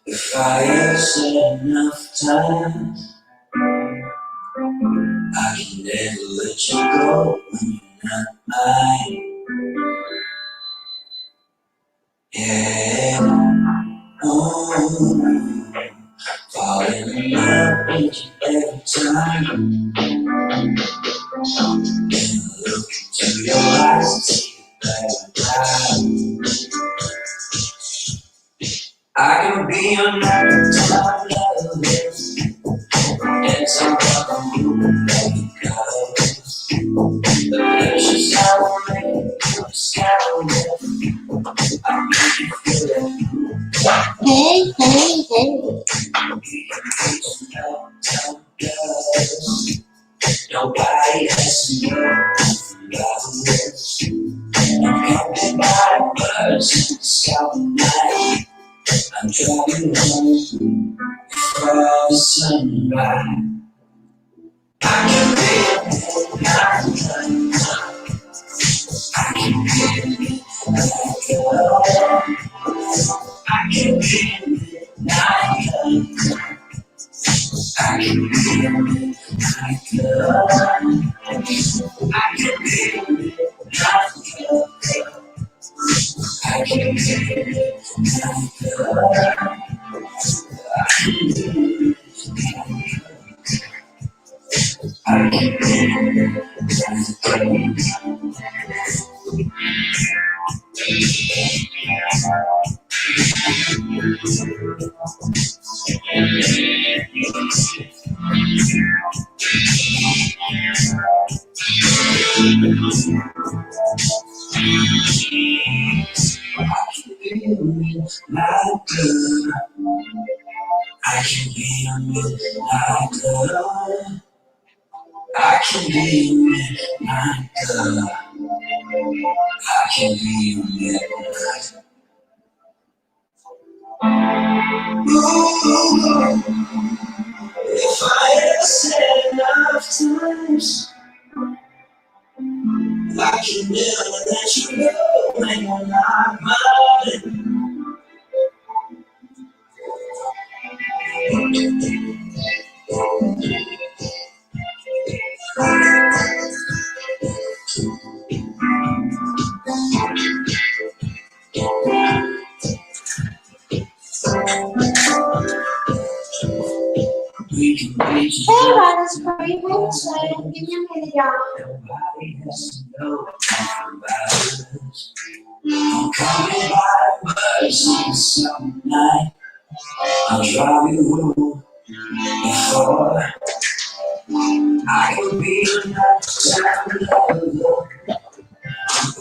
If I answer enough times, I can never let you go when you're not mine. Yeah, oh, falling in love with you every time. When I look into your eyes and see you better. I can be your lifetime lover, and somehow you make it go. The precious hour making you discover. I make you feel that you nobody has to know. I'm counted by birds in the sky night. I'm driving home before the sunrise. I can be a midnight. I can be like a I can be a midnight. I can be a midnight girl. I can be a midnight girl. I can be a midnight girl. I can be a midnight girl. Midnight girl. I can be a midnight girl. I can be your midnight girl. I can be your midnight. Ooh, if I ever said enough times, I can never let you go when you're not mine. We can be just hey, Riders Party, hey, Shay. Give me a minute, y'all. Nobody has to know about us. I'm coming by, but it's some night. I'll drive you home before I can be your next time lover.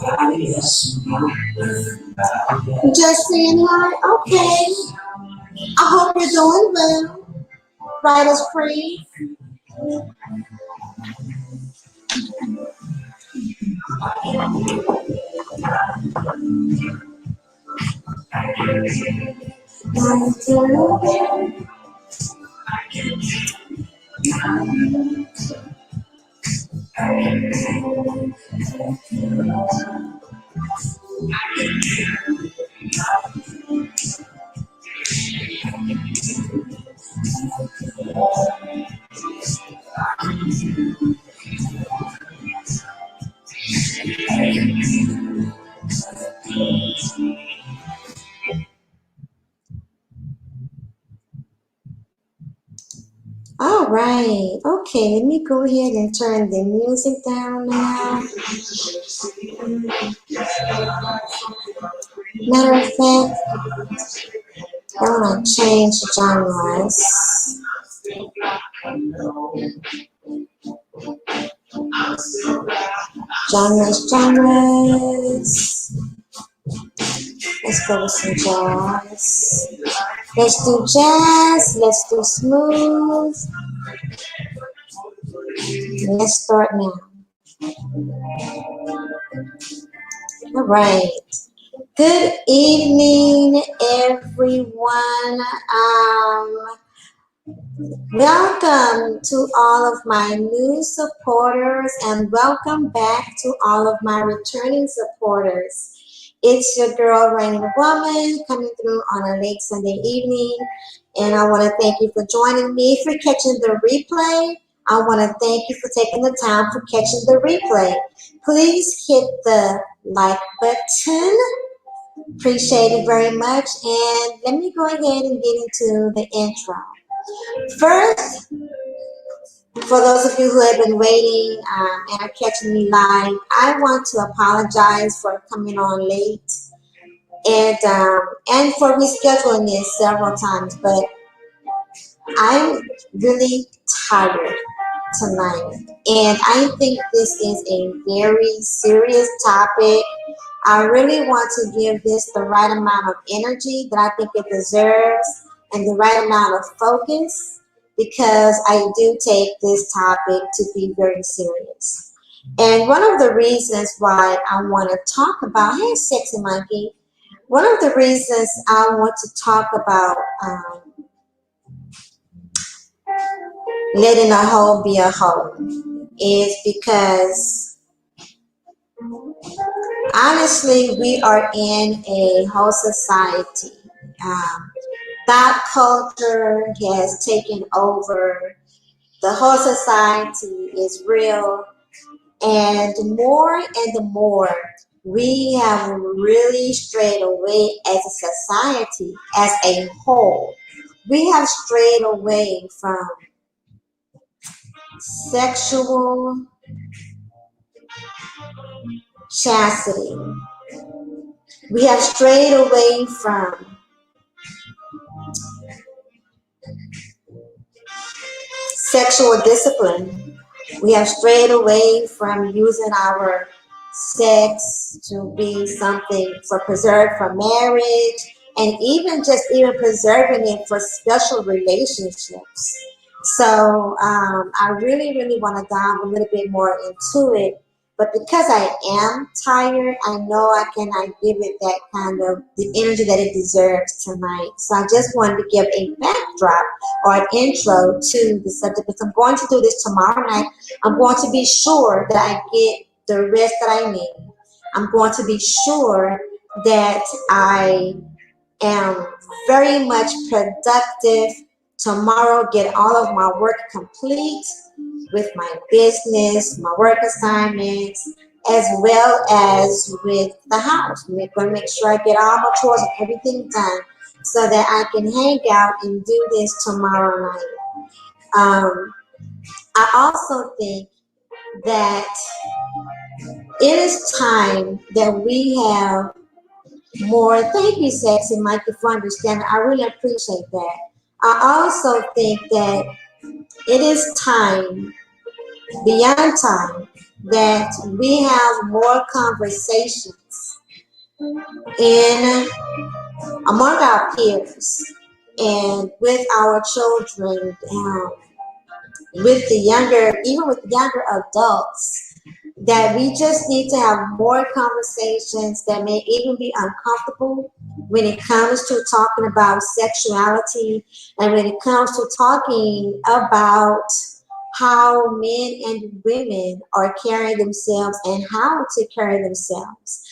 Nobody has to know about us. Just saying hi, okay. I hope you're doing well. Riders Free. All right. Okay, let me go ahead and turn the music down now. Matter of fact, I want to change genres. Genres. Let's go with some jazz. Let's do jazz. Let's do smooth. Let's start now. All right. Good evening, everyone. Welcome to all of my new supporters and welcome back to all of my returning supporters. It's your girl, Rainy the Woman, coming through on a late Sunday evening. And I want to thank you for joining me, for catching the replay. I want to thank you for taking the time for catching the replay. Please hit the like button. Appreciate it very much. And let me go ahead and get into the intro. First, for those of you who have been waiting and are catching me live, I want to apologize for coming on late and for rescheduling this several times, but I'm really tired tonight. And I think this is a very serious topic. I really want to give this the right amount of energy that I think it deserves and the right amount of focus, because I do take this topic to be very serious. And one of the reasons why I want to talk about, hey, Sexy Monkey, one of the reasons I want to talk about letting a hoe be a hoe is because honestly, we are in a whole society. Thought culture has taken over. The whole society is real. And the more we have really strayed away as a society, as a whole. We have strayed away from sexual chastity. We have strayed away from sexual discipline. We have strayed away from using our sex to be something for preserved for marriage, and even preserving it for special relationships. So I really, really want to dive a little bit more into it. But because I am tired, I know I cannot give it that kind of the energy that it deserves tonight. So I just wanted to give a backdrop or an intro to the subject. Because I'm going to do this tomorrow night. I'm going to be sure that I get the rest that I need. I'm going to be sure that I am very much productive tomorrow, get all of my work complete with my business, my work assignments, as well as with the house. I'm going to make sure I get all my chores and everything done so that I can hang out and do this tomorrow night. I also think that it is time that we have more. Thank you, Sexy Mikey, for understanding. I really appreciate that. I also think that it is time, beyond time, that we have more conversations in among our peers and with our children, with the younger, even with younger adults, that we just need to have more conversations that may even be uncomfortable when it comes to talking about sexuality and when it comes to talking about how men and women are carrying themselves and how to carry themselves.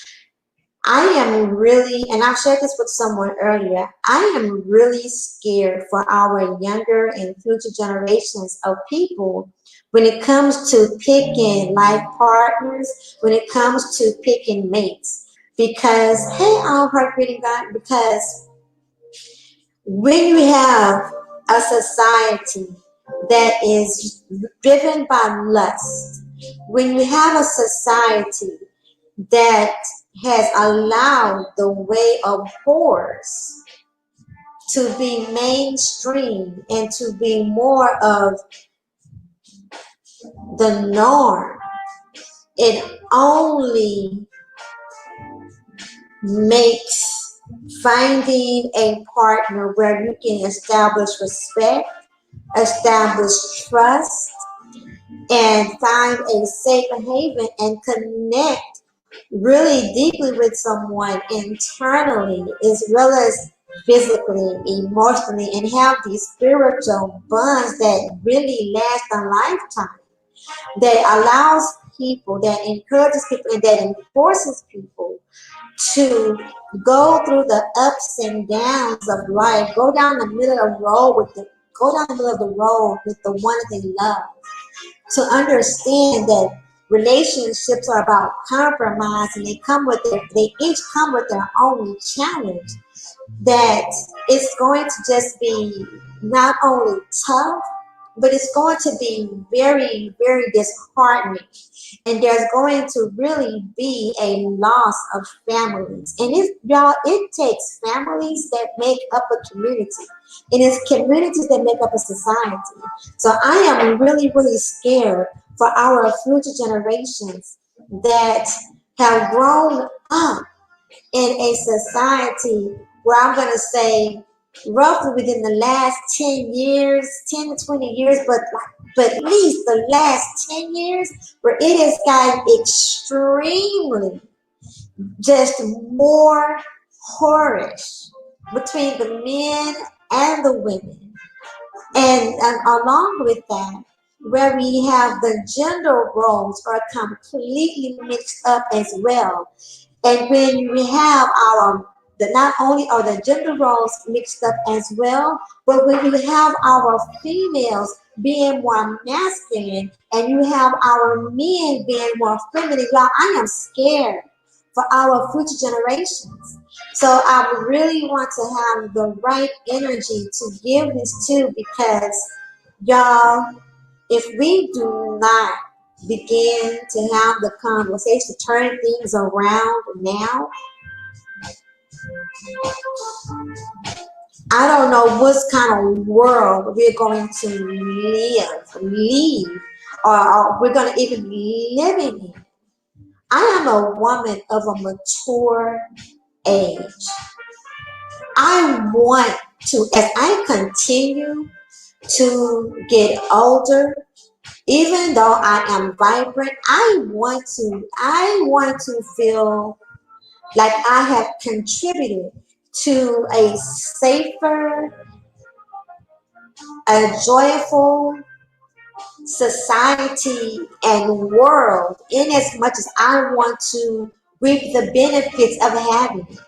I am really, and I've shared this with someone earlier, I am really scared for our younger and future generations of people when it comes to picking life partners, when it comes to picking mates. Because, hey, I'll heart reading God, because when you have a society that is driven by lust, when you have a society that has allowed the way of whores to be mainstream and to be more of the norm, it only makes finding a partner where you can establish respect, establish trust, and find a safe haven and connect really deeply with someone internally as well as physically, emotionally, and have these spiritual bonds that really last a lifetime, that allows people, that encourages people, and that enforces people to go through the ups and downs of life, go down the middle of the road with the go down the middle of the road with the one that they love, to understand that relationships are about compromise and they each come with their own challenge, that it's going to just be not only tough, but it's going to be very, very disheartening. And there's going to really be a loss of families. And y'all, it takes families that make up a community. And it's communities that make up a society. So I am really, really scared for our future generations that have grown up in a society where I'm going to say roughly within the last 10 years, 10 to 20 years, but at least the last 10 years where it has gotten extremely just more whorish between the men and the women. And along with that, where we have the gender roles are completely mixed up as well. And when we have our not only are the gender roles mixed up as well, but when you have our females being more masculine and you have our men being more feminine, y'all, I am scared for our future generations. So I really want to have the right energy to give this to, because y'all, if we do not begin to have the conversation, turn things around now, I don't know what kind of world we're going to leave, or we're going to even be living in. I am a woman of a mature age. I want to, as I continue to get older. Even though I am vibrant, I want to feel like I have contributed to a safer, a joyful society and world, in as much as I want to reap the benefits of having it.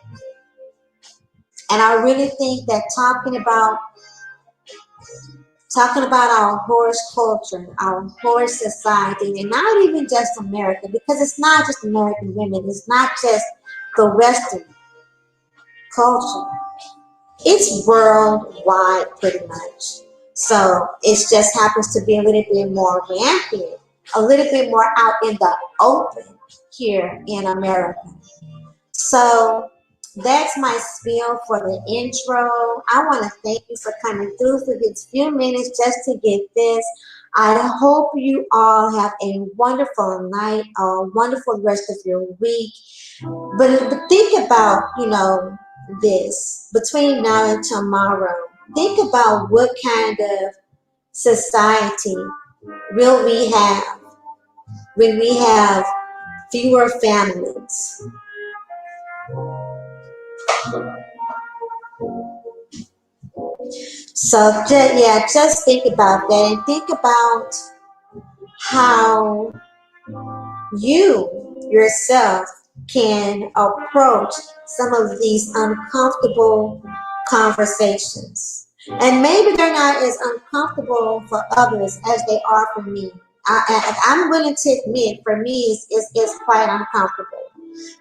And I really think that talking about our horse culture, our horse society, and not even just America, because it's not just American women, it's not just the Western culture. It's worldwide pretty much. So it just happens to be a little bit more rampant, a little bit more out in the open here in America. So that's my spiel for the intro. I want to thank you for coming through for these few minutes just to get this. I hope you all have a wonderful night, a wonderful rest of your week. But think about, this between now and tomorrow. Think about what kind of society will we have when we have fewer families. So just think about that and think about how you yourself can approach some of these uncomfortable conversations. And maybe they're not as uncomfortable for others as they are for me. I'm willing to admit, for me, it's quite uncomfortable.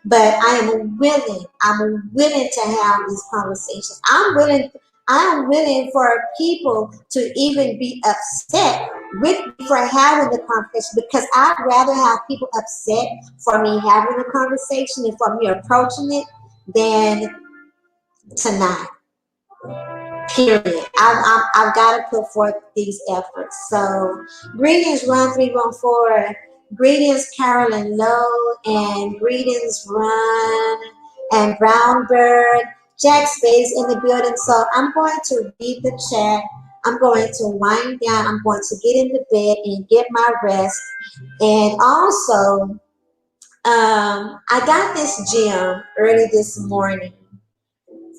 But I'm willing to have these conversations. I'm willing for people to even be upset with me for having the conversation, because I'd rather have people upset for me having the conversation and for me approaching it than to not. Period. I've got to put forth these efforts. So, greetings, Run 314. Greetings, Carolyn Lowe, and greetings, Run and Brown Bird. Jack Spades in the building. So, I'm going to read the chat. I'm going to wind down. I'm going to get into bed and get my rest. And also, I got this gem early this morning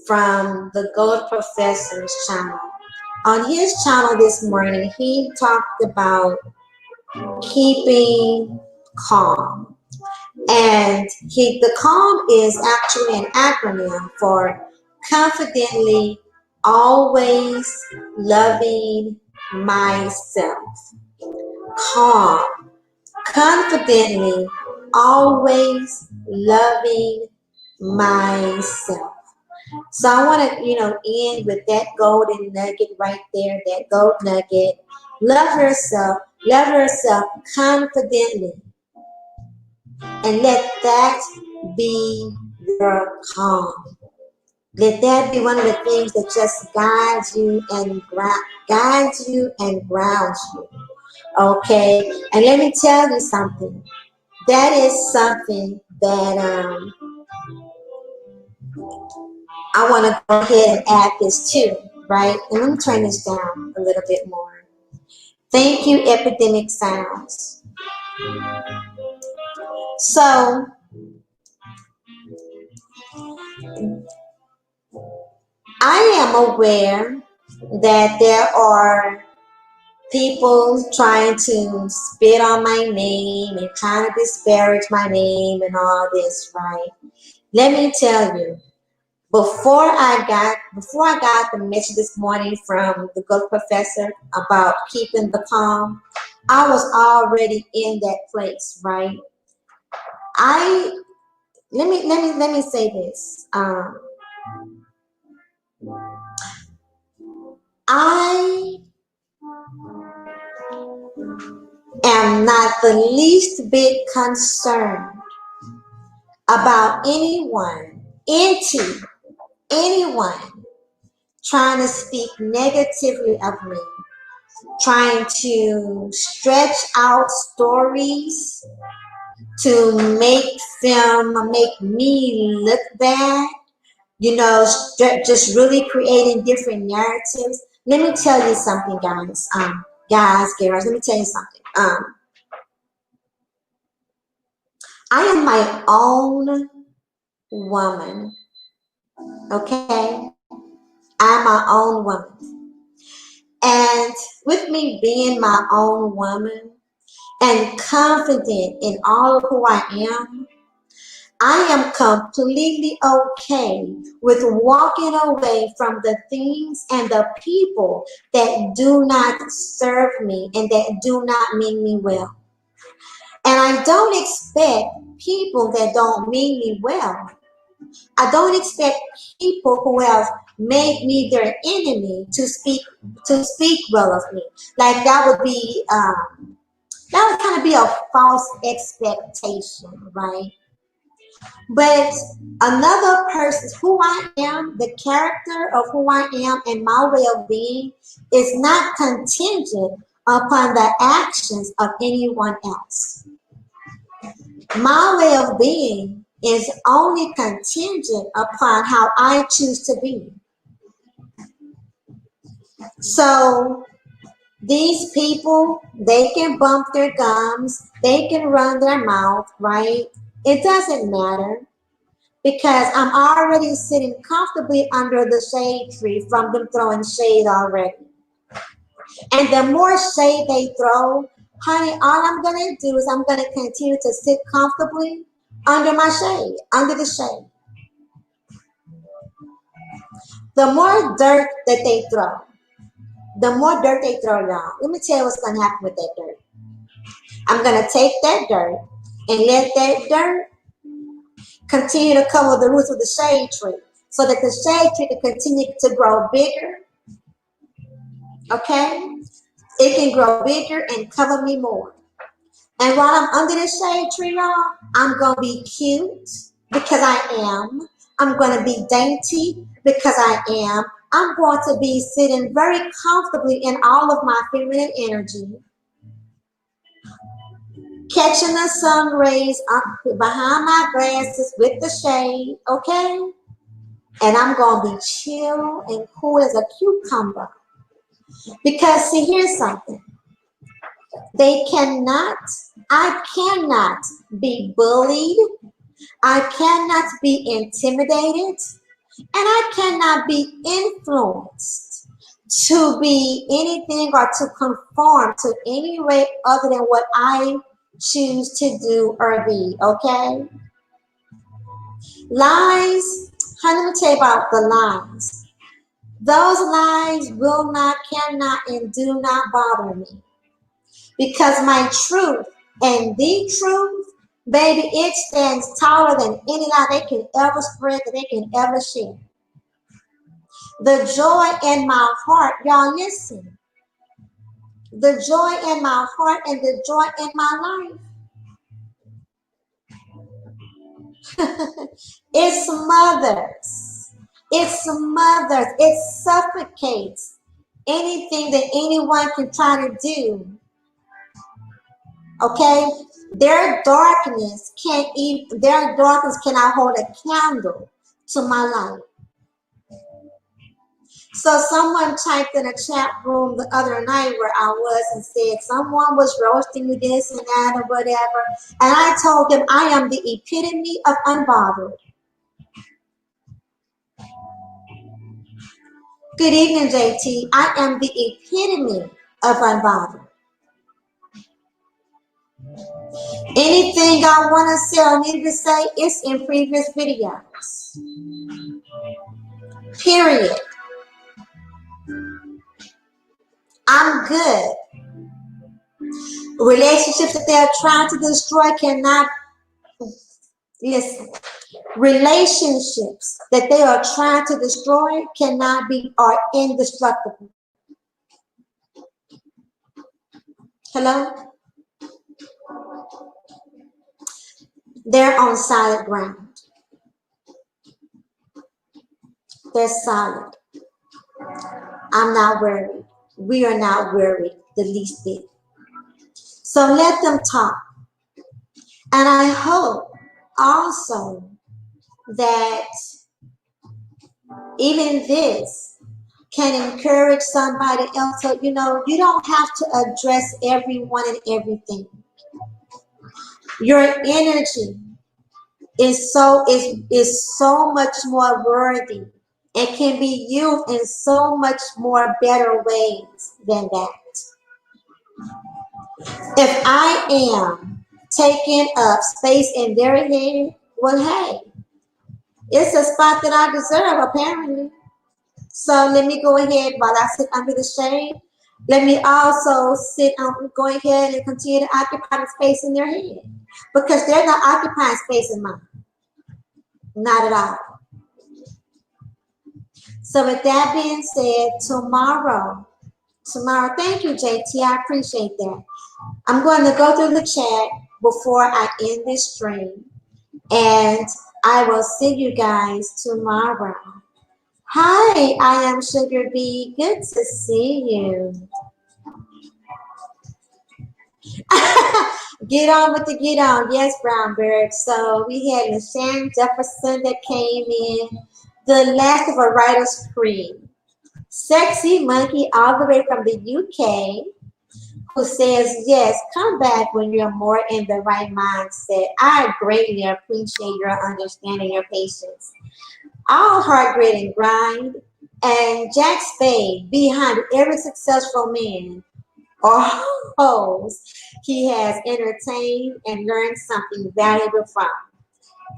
from the Gold Professor's channel. On his channel this morning, he talked about keeping calm. And the calm is actually an acronym for confidently always loving myself. Calm. Confidently always loving myself. So I want to, end with that golden nugget right there, that gold nugget. Love yourself confidently, and let that be your calm. Let that be one of the things that just guides you and grounds you. Okay, and let me tell you something. That is something that I want to go ahead and add this too, right? And let me turn this down a little bit more. Thank you, Epidemic Sounds. So, I am aware that there are people trying to spit on my name and trying to disparage my name and all this, right? Let me tell you, before I got the message this morning from the good professor about keeping the calm, I was already in that place, right? I let me say this. I am not the least bit concerned about anyone trying to speak negatively of me, trying to stretch out stories to make me look bad, just really creating different narratives. Let me tell you something, guys. Girls, let me tell you something. I am my own woman. Okay, I'm my own woman, and with me being my own woman and confident in all of who I am completely okay with walking away from the things and the people that do not serve me and that do not mean me well. And I don't expect people that don't mean me well. I don't expect people who have made me their enemy to speak well of me. Like that would kind of be a false expectation, right? But another person, who I am, the character of who I am, and my way of being is not contingent upon the actions of anyone else. My way of being is only contingent upon how I choose to be. So these people, they can bump their gums, they can run their mouth, right? It doesn't matter because I'm already sitting comfortably under the shade tree from them throwing shade already. And the more shade they throw, honey, all I'm going to do is I'm going to continue to sit comfortably under my shade, under the shade. The more dirt that they throw, the more dirt they throw, y'all. Let me tell you what's going to happen with that dirt. I'm going to take that dirt and let that dirt continue to cover the roots of the shade tree so that the shade tree can continue to grow bigger. Okay? It can grow bigger and cover me more. And while I'm under the shade tree, y'all, I'm going to be cute because I am. I'm going to be dainty because I am. I'm going to be sitting very comfortably in all of my feminine energy, catching the sun rays up behind my glasses with the shade, okay? And I'm going to be chill and cool as a cucumber. Because, see, here's something. I cannot be bullied. I cannot be intimidated. And I cannot be influenced to be anything or to conform to any way other than what I choose to do or be, okay? Lies, honey, let me tell you about the lies. Those lies will not, cannot, and do not bother me. Because my truth and the truth, baby, it stands taller than any lie they can ever spread, that they can ever share. The joy in my heart, y'all listen. The joy in my heart and the joy in my life, it smothers. It smothers. It suffocates anything that anyone can try to do. Okay? Their darkness cannot hold a candle to my light. So someone typed in a chat room the other night where I was and said someone was roasting me this and that or whatever. And I told them I am the epitome of unbothered. Good evening, JT. I am the epitome of unbothered. Anything I want to say or need to say is in previous videos. Period. I'm good. Relationships that they're trying to destroy cannot, listen, relationships that they are trying to destroy are indestructible. Hello? They're on solid ground. They're solid. I'm not worried. We are not worried the least bit. So let them talk. And I hope also that even this can encourage somebody else. So, you don't have to address everyone and everything. Your energy is so much more worthy. It can be used in so much more better ways than that. If I am taking up space in their head, well, hey, it's a spot that I deserve, apparently. So let me go ahead while I sit under the shade. Let me also go ahead and continue to occupy the space in their head because they're not occupying space in mine. Not at all. So with that being said, tomorrow, thank you, JT. I appreciate that. I'm going to go through the chat before I end this stream, and I will see you guys tomorrow. Hi, I am Sugar Bee. Good to see you. Get on with the get on. Yes, Brown Bird. So we had LaShawn Jefferson that came in. The last of a writer's cream. Sexy Monkey all the way from the UK who says, yes, come back when you're more in the right mindset. I greatly appreciate your understanding, your patience. All heart, grit, and grind. And Jack Spade, behind every successful man or hoes he has entertained and learned something valuable from.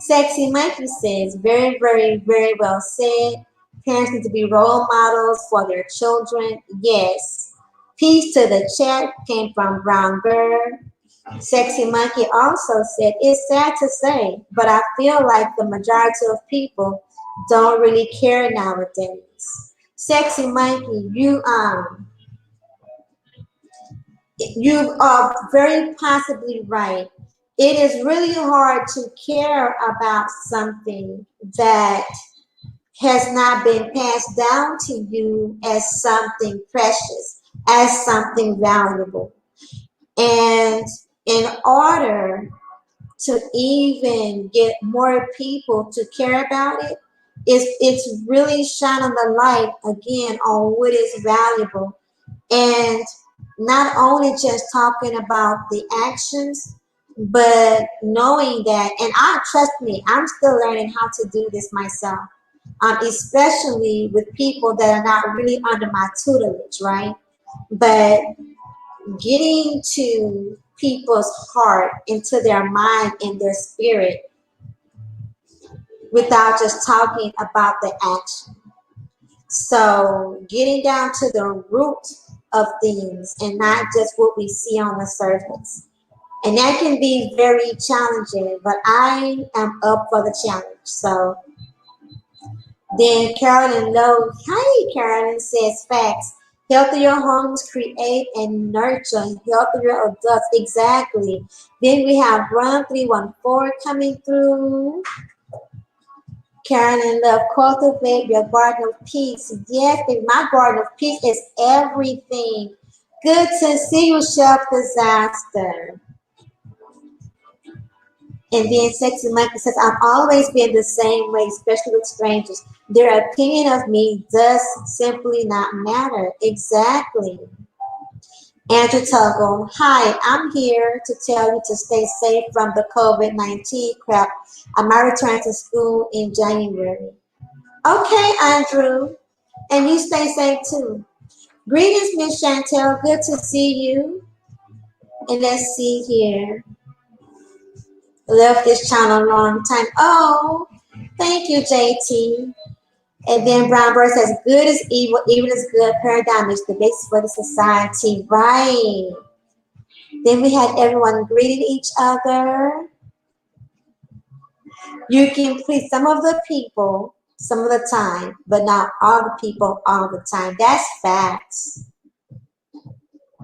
Sexy Mikey says, very, very, very well said. Parents need to be role models for their children. Yes. Peace to the chat came from Brown Bird. Sexy Monkey also said, it's sad to say, but I feel like the majority of people don't really care nowadays. Sexy Monkey, you are very possibly right. It is really hard to care about something that has not been passed down to you as something precious, as something valuable. And in order to even get more people to care about it, it's really shining the light again on what is valuable. And not only just talking about the actions, but knowing that, and trust me, I'm still learning how to do this myself, especially with people that are not really under my tutelage, right? But getting to people's heart, into their mind and their spirit without just talking about the action. So getting down to the root of things and not just what we see on the surface. And that can be very challenging, but I am up for the challenge. So then Carolyn Lowe, hi Carolyn, says facts. Healthier homes create and nurture healthier adults. Exactly. Then we have Run 314 coming through. Carolyn Love, cultivate your garden of peace. Yes, and my garden of peace is everything. Good to see you, Chef Disaster. And then Sexy Monkey says, I've always been the same way, especially with strangers. Their opinion of me does simply not matter. Exactly. Andrew Tuggle, hi, I'm here to tell you to stay safe from the COVID-19 crap. I might return to school in January. Okay, Andrew, and you stay safe too. Greetings, Miss Chantel. Good to see you. And let's see here. Left this channel a long time. Oh, thank you, JT. And then Brown Bird says, good is evil, evil is good. Paradigm is the basis for the society. Right. Then we had everyone greeting each other. You can please some of the people some of the time, but not all the people all the time. That's facts.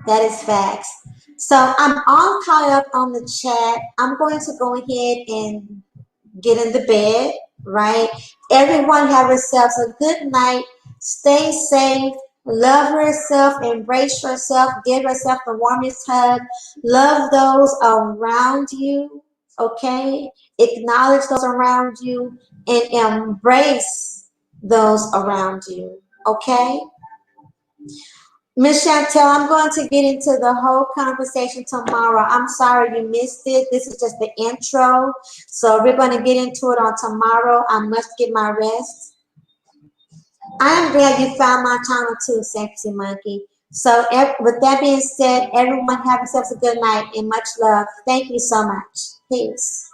That is facts. So I'm all caught up on the chat. I'm going to go ahead and get in the bed, right? Everyone have yourselves a good night. Stay safe. Love yourself. Embrace yourself. Give yourself the warmest hug. Love those around you, okay? Acknowledge those around you and embrace those around you, okay? Miss Chantel, I'm going to get into the whole conversation tomorrow. I'm sorry you missed it. This is just the intro. So we're going to get into it on tomorrow. I must get my rest. I am glad you found my channel too, Sexy Monkey. So with that being said, everyone have yourselves a good night and much love. Thank you so much. Peace.